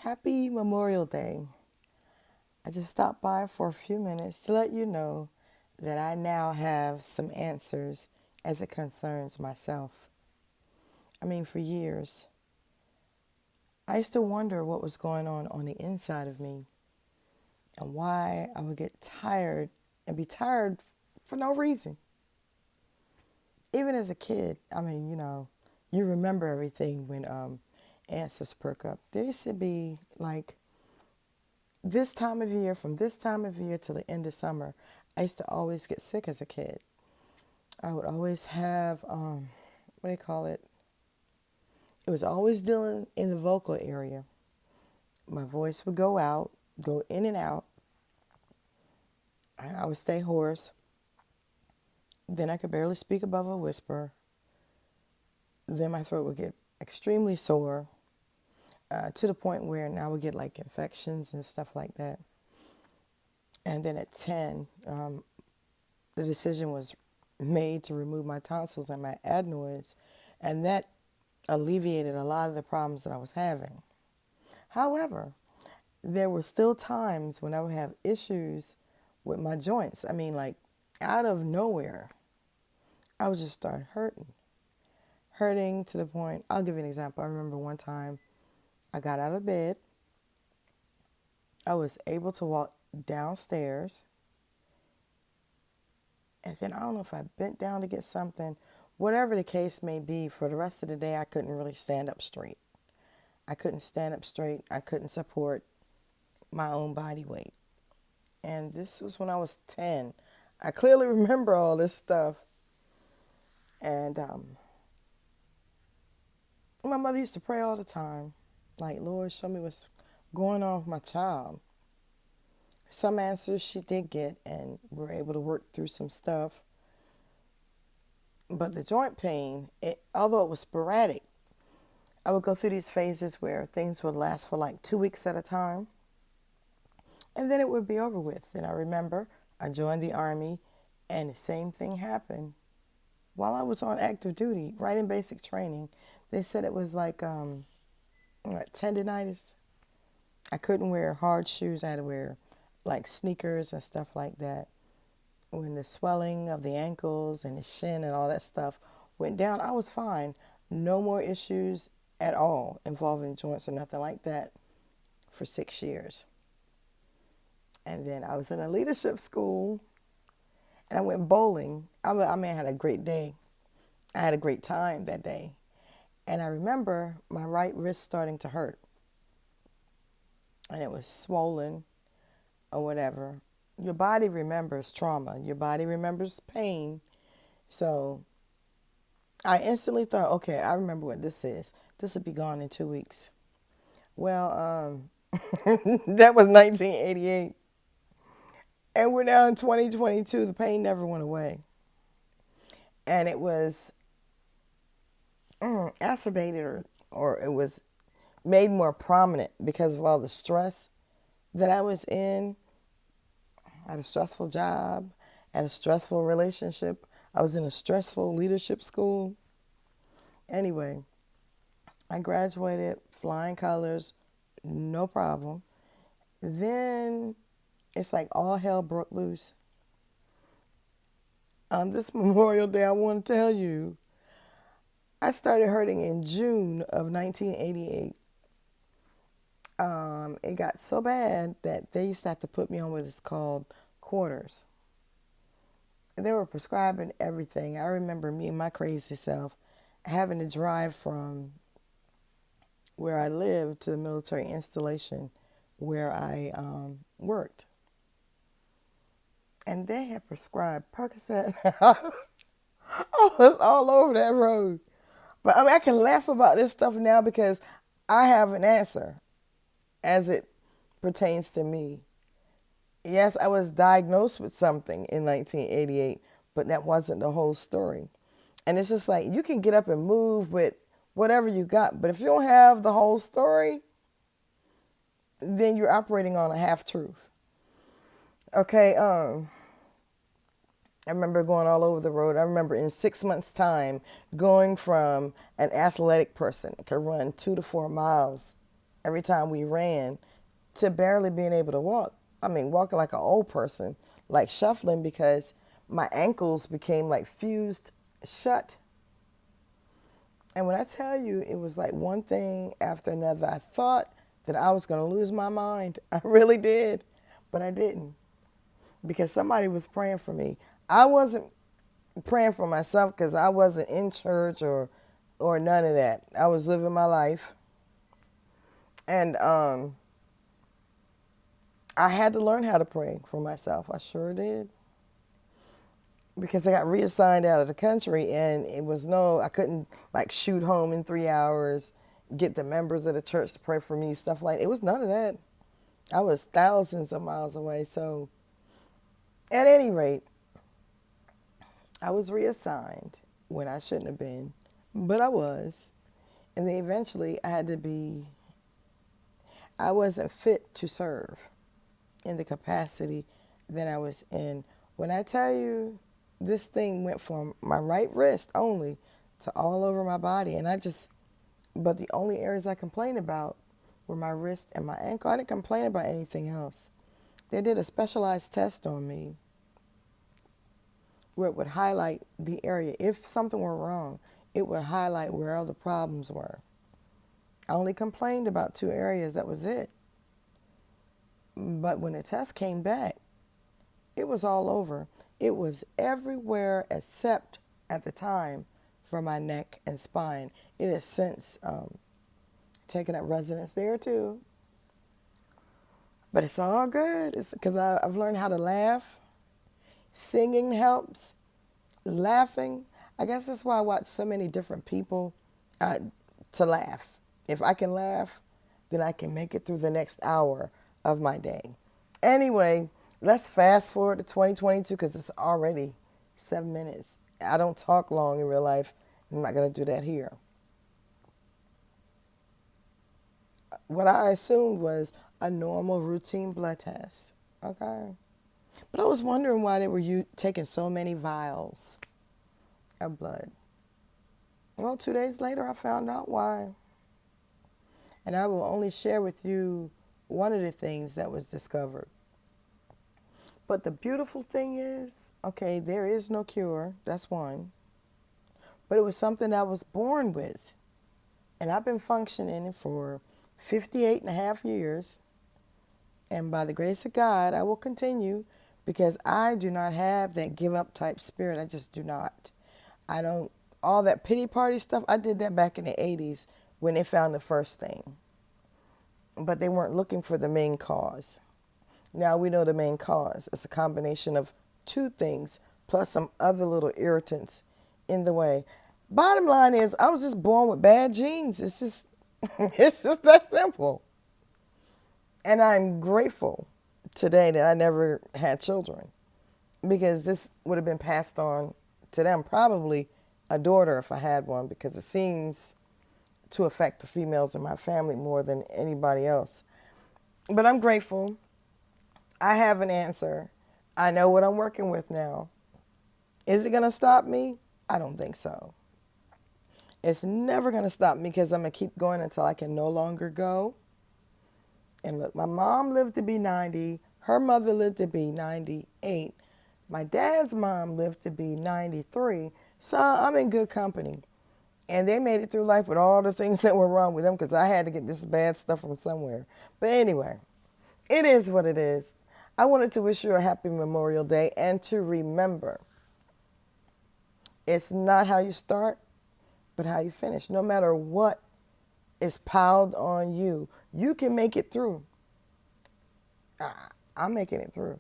Happy Memorial Day. I just stopped by for a few minutes to let you know that I now have some answers as it concerns myself. For years, I used to wonder what was going on the inside of me and why I would get tired and be tired for no reason. Even as a kid, you remember everything when answers perk up. There used to be like this time of year, from this time of year to the end of summer, I used to always get sick as a kid. I would always have, what do you call it? It was always dealing in the vocal area. My voice would go out, go in and out. I would stay hoarse. Then I could barely speak above a whisper. Then my throat would get extremely sore to the point where now I would get like infections and stuff like that. And then at 10, the decision was made to remove my tonsils and my adenoids, and that alleviated a lot of the problems that I was having. However, there were still times when I would have issues with my joints. Like out of nowhere, I would just start hurting to the point. I'll give you an example. I remember one time I got out of bed. I was able to walk downstairs. And then I don't know if I bent down to get something. Whatever the case may be, for the rest of the day, I couldn't really stand up straight. I couldn't stand up straight. I couldn't support my own body weight. And this was when I was 10. I clearly remember all this stuff. And my mother used to pray all the time. Like, Lord, show me what's going on with my child. Some answers she did get, and we were able to work through some stuff. But the joint pain, although it was sporadic, I would go through these phases where things would last for like 2 weeks at a time. And then it would be over with. And I remember I joined the Army, and the same thing happened. While I was on active duty, right in basic training, they said it was like tendinitis. I couldn't wear hard shoes. I had to wear like sneakers and stuff like that. When the swelling of the ankles and the shin and all that stuff went down, I was fine. No more issues at all involving joints or nothing like that for 6 years. And then I was in a leadership school and I went bowling. I had a great day. I had a great time that day. And I remember my right wrist starting to hurt. And it was swollen or whatever. Your body remembers trauma. Your body remembers pain. So I instantly thought, okay, I remember what this is. This will be gone in 2 weeks. Well, that was 1988. And we're now in 2022. The pain never went away. And it was exacerbated or it was made more prominent because of all the stress that I was in. I had a stressful job, I had a stressful relationship. I was in a stressful leadership school. Anyway, I graduated, flying colors, no problem. Then it's like all hell broke loose. On this Memorial Day, I want to tell you, I started hurting in June of 1988. It got so bad that they used to have to put me on what is called quarters. They were prescribing everything. I remember me and my crazy self having to drive from where I lived to the military installation where I worked. And they had prescribed Percocet. I was all over that road. But I can laugh about this stuff now because I have an answer as it pertains to me. Yes, I was diagnosed with something in 1988, but that wasn't the whole story. And it's just like you can get up and move with whatever you got, but if you don't have the whole story, then you're operating on a half-truth. Okay, I remember going all over the road. I remember in 6 months' time going from an athletic person that could run 2 to 4 miles every time we ran, to barely being able to walk. I mean, walking like an old person, like shuffling because my ankles became like fused shut. And when I tell you, it was like one thing after another. I thought that I was going to lose my mind. I really did, but I didn't because somebody was praying for me. I wasn't praying for myself because I wasn't in church or none of that. I was living my life. And I had to learn how to pray for myself. I sure did. Because I got reassigned out of the country and I couldn't like shoot home in 3 hours, get the members of the church to pray for me, stuff like it was none of that. I was thousands of miles away. So at any rate, I was reassigned when I shouldn't have been, but I was. And then eventually I wasn't fit to serve in the capacity that I was in. When I tell you this thing went from my right wrist only to all over my body, but the only areas I complained about were my wrist and my ankle. I didn't complain about anything else. They did a specialized test on me where it would highlight the area. If something were wrong, it would highlight where all the problems were. I only complained about 2 areas, that was it. But when the test came back, it was all over. It was everywhere except at the time for my neck and spine. It has since taken up residence there too. But it's all good. It's because I've learned how to laugh. Singing helps. Laughing. I guess that's why I watch so many different people to laugh. If I can laugh, then I can make it through the next hour of my day. Anyway, let's fast forward to 2022 because it's already 7 minutes. I don't talk long in real life. I'm not going to do that here. What I assumed was a normal routine blood test. Okay. But I was wondering why they were taking so many vials of blood. Well, 2 days later, I found out why. And I will only share with you one of the things that was discovered. But the beautiful thing is, okay, there is no cure. That's one. But it was something I was born with. And I've been functioning for 58 and a half years. And by the grace of God, I will continue because I do not have that give up type spirit. I just do not. I don't, all that pity party stuff, I did that back in the 80s when they found the first thing. But they weren't looking for the main cause. Now we know the main cause. It's a combination of 2 things plus some other little irritants in the way. Bottom line is, I was just born with bad genes. It's just, it's just that simple. And I'm grateful today that I never had children because this would have been passed on to them, probably a daughter if I had one, because it seems to affect the females in my family more than anybody else. But I'm grateful. I have an answer. I know what I'm working with now. Is it going to stop me? I don't think so. It's never going to stop me because I'm going to keep going until I can no longer go. And look, my mom lived to be 90. Her mother lived to be 98. My dad's mom lived to be 93. So I'm in good company. And they made it through life with all the things that were wrong with them because I had to get this bad stuff from somewhere. But anyway, it is what it is. I wanted to wish you a happy Memorial Day and to remember, it's not how you start, but how you finish. No matter what is piled on you, you can make it through. I'm making it through.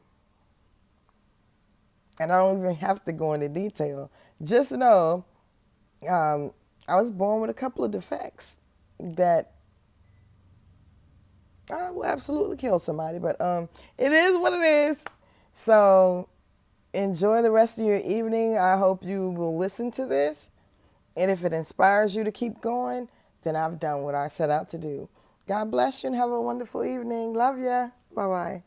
And I don't even have to go into detail. Just know I was born with a couple of defects that will absolutely kill somebody. But it is what it is. So enjoy the rest of your evening. I hope you will listen to this. And if it inspires you to keep going, then I've done what I set out to do. God bless you and have a wonderful evening. Love ya. Bye-bye.